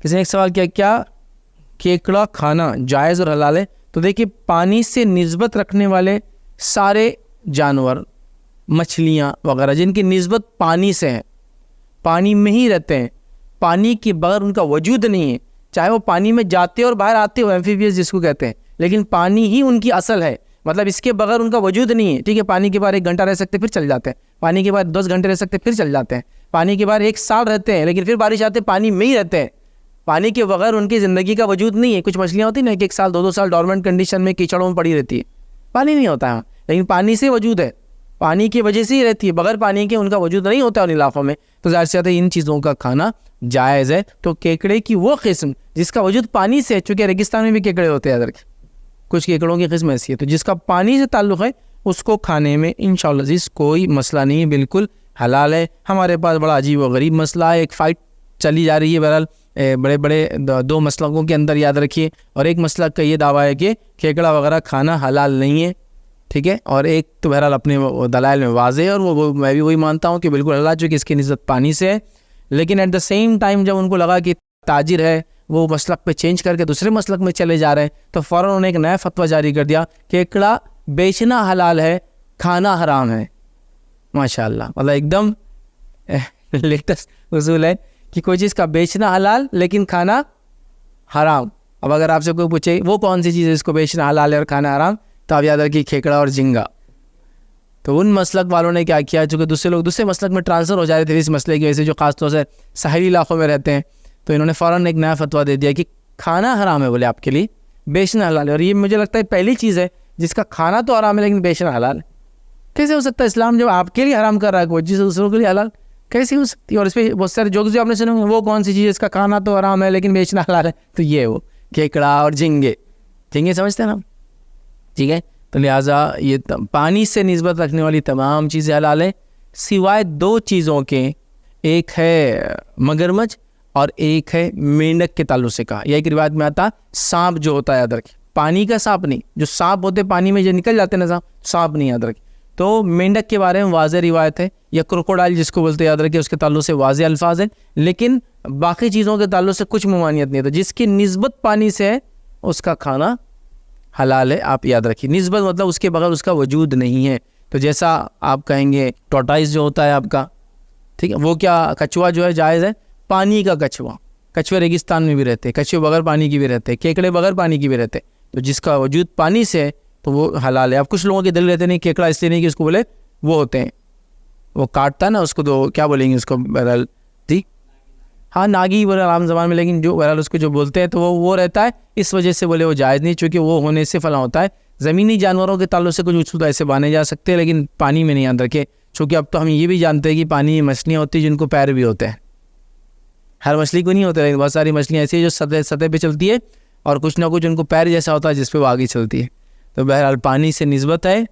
किसी ने एक सवाल किया, क्या केकड़ा खाना जायज़ और हलाल है? तो देखिए, पानी से निस्बत रखने वाले सारे जानवर, मछलियाँ वगैरह जिनकी निस्बत पानी से है, पानी में ही रहते हैं, पानी के बगैर उनका वजूद नहीं है, चाहे वो पानी में जाते और बाहर आते हो, एम्फीबियस जिसको कहते हैं, लेकिन पानी ही उनकी असल है, मतलब इसके बगैर उनका वजूद नहीं है। ठीक है, पानी के बाहर 1 घंटा रह सकते फिर चल जाते हैं, पानी के बाद 10 घंटे रह सकते फिर चल जाते हैं, पानी के बाहर 1 साल रहते हैं, लेकिन फिर बारिश आते पानी में ही रहते हैं, पानी के बगैर उनकी ज़िंदगी का वजूद नहीं है। कुछ मछलियाँ होती हैं ना, 1 साल 2 साल डॉर्मेंट कंडीशन में कीचड़ों में पड़ी रहती है, पानी नहीं होता है, लेकिन पानी से वजूद है, पानी की वजह से ही रहती है, बगैर पानी के उनका वजूद नहीं होता उन इलाकों में। तो ज़ाहिर सी बात है इन चीज़ों का खाना जायज़ है। तो केकड़े की वो किस्म जिसका वजूद पानी से है, चूँकि रेगिस्तान में भी केकड़े होते हैं अदर के, कुछ केकड़ों की किस्म ऐसी है, तो जिसका पानी से ताल्लुक़ है उसको खाने में इंशाअल्लाह अज़ीज़ कोई मसला नहीं है, बिल्कुल हलाल है। हमारे पास बड़ा अजीब व गरीब मसला है, एक फ़ाइट चली जा रही है बहरहाल बड़े बड़े 2 मसलकों के अंदर, याद रखिए। और एक मसलक का ये दावा है कि केकड़ा वगैरह खाना हलाल नहीं है, ठीक है, और एक तो बहरहाल अपने दलाइल में वाज़े है, और वो मैं भी वही मानता हूँ कि बिल्कुल हलाल, जो कि इसकी निस्बत पानी से है। लेकिन एट द सेम टाइम जब उनको लगा कि ताजिर है वो मसलक पे चेंज करके दूसरे मसलक में चले जा रहे हैं, तो फ़ौरन उन्होंने एक नया फतवा जारी कर दिया, केकड़ा बेचना हलाल है, खाना हराम है। माशाअल्लाह, मतलब एकदम लेटेस्ट उसूल है कि कोई चीज़ का बेचना हलाल लेकिन खाना हराम। अब अगर आपसे कोई पूछे वो कौन सी चीज़ है इसको बेचना हलाल है और खाना हराम, तो आप याद रखिए खेकड़ा और झींगा। तो उन मसलक वालों ने क्या किया, चूँकि दूसरे लोग दूसरे मसलक में ट्रांसफ़र हो जा रहे थे इस मसले की वजह से, जो ख़ासतौर से साहिली इलाक़ों में रहते हैं, तो इन्होंने फ़ौरन एक नया फतवा दे दिया कि खाना हराम है, बोले आपके लिए बेचना हलाल है। और ये मुझे लगता है पहली चीज़ है जिसका खाना तो हराम है लेकिन बेचना हलाल है। कैसे हो सकता है? इस्लाम जब आपके लिए हराम कर रहा है कोई चीज़ दूसरों के लिए हलाल कैसे हो सकती है? और इस पर बहुत सारे जोक्स जो आपने सुने होंगे, वो कौन सी चीज़ है इसका खाना तो हराम है लेकिन बेचना हलाल है? तो ये वो केकड़ा और झींगे, झींगे समझते हैं ना, ठीक है। तो लिहाजा ये पानी से निस्बत रखने वाली तमाम चीज़ें हलाल है, सिवाय 2 चीज़ों के, एक है मगरमच्छ और एक है मेंढक के ताल्लुक से कहा। यह एक रिवायत में आता, सांप जो होता है याद रखें, पानी का सांप नहीं, जो सांप होते पानी में जो निकल जाते हैं ना सांप नहीं, याद रखें। तो मेंढक के बारे में वाज़े रिवायत है, या क्रोकोडाइल जिसको बोलते हैं याद रखिए, उसके ताल्लुक से वाज़े अल्फाज है, लेकिन बाकी चीज़ों के ताल्लुक से कुछ ममानियत नहीं है। तो जिसकी निस्बत पानी से है उसका खाना हलाल है, आप याद रखिए। निस्बत मतलब उसके बगैर उसका वजूद नहीं है। तो जैसा आप कहेंगे टोटाइस जो होता है आपका, ठीक है, वो क्या कछुआ जो है जायज़ है, पानी का कछुआ, कछुए रेगिस्तान में भी रहते हैं, कछुए बगैर पानी की भी रहते हैं, केकड़े बगैर पानी की भी रहते हैं। तो जिसका वजूद पानी से है तो वो हलाल है। अब कुछ लोगों के दिल रहते नहीं केकड़ा, इसलिए नहीं कि उसको बोले वो होते हैं, वो काटता है ना उसको, तो क्या बोलेंगे उसको बहरहाल, ठीक, हाँ नागी बोले आम ज़बान में, लेकिन जो बहरहाल उसको जो बोलते हैं तो वो रहता है, इस वजह से बोले वो जायज़ नहीं, चूँकि वो होने से फला होता है। ज़मीनी जानवरों के ताल्लुक से कुछ उसूल ऐसे बाने जा सकते हैं, लेकिन पानी में नहीं याद रखे, चूँकि अब तो हम ये भी जानते हैं कि पानी में मछलियाँ होती हैं जिनको पैर भी होते हैं। हर मछली को नहीं होते, लेकिन बहुत सारी मछलियाँ ऐसी है जो सतह पे चलती है, और कुछ ना कुछ उनको पैर जैसा होता है जिस पे वो आगे चलती है। तो बहरहाल पानी से निस्बत है,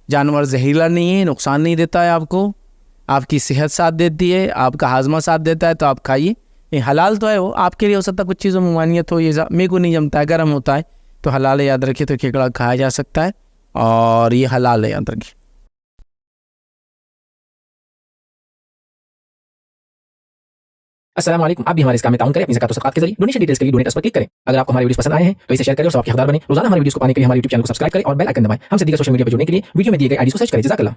जानवर जहरीला नहीं है, नुकसान नहीं देता है आपको, आपकी सेहत साथ देती है, आपका हाजमा साथ देता है, तो आप खाइए। ये हलाल तो है, वो आपके लिए हो सकता है कुछ चीज़ों में ममानियत हो, ये मेरे को नहीं जमता है, गर्म होता है, तो हलाल है, याद रखिए। तो केकड़ा खाया जा सकता है और ये हलाल है, याद रखिए। अस्सलाम वालेकुम। आप भी हमारे इस काम में ताउन करें अपनी ज़कात और सदक़ात के जरिए। डोनेशन डिटेल्स के लिए डोनेट पर क्लिक करें। अगर आपको हमारे वीडियोस पसंद आए हैं तो इसे शेयर करें और सबके हकदार बने। रोजाना हमारे वीडियोस को पाने के लिए हमारे YouTube चैनल को सब्सक्राइब करें और बेल आइकन दबाएं। हमसे दीगर सोशल मीडिया पर जुड़ने के लिए वीडियो में दिए गए आईडी को सर्च करें। जज़ाकल्लाह।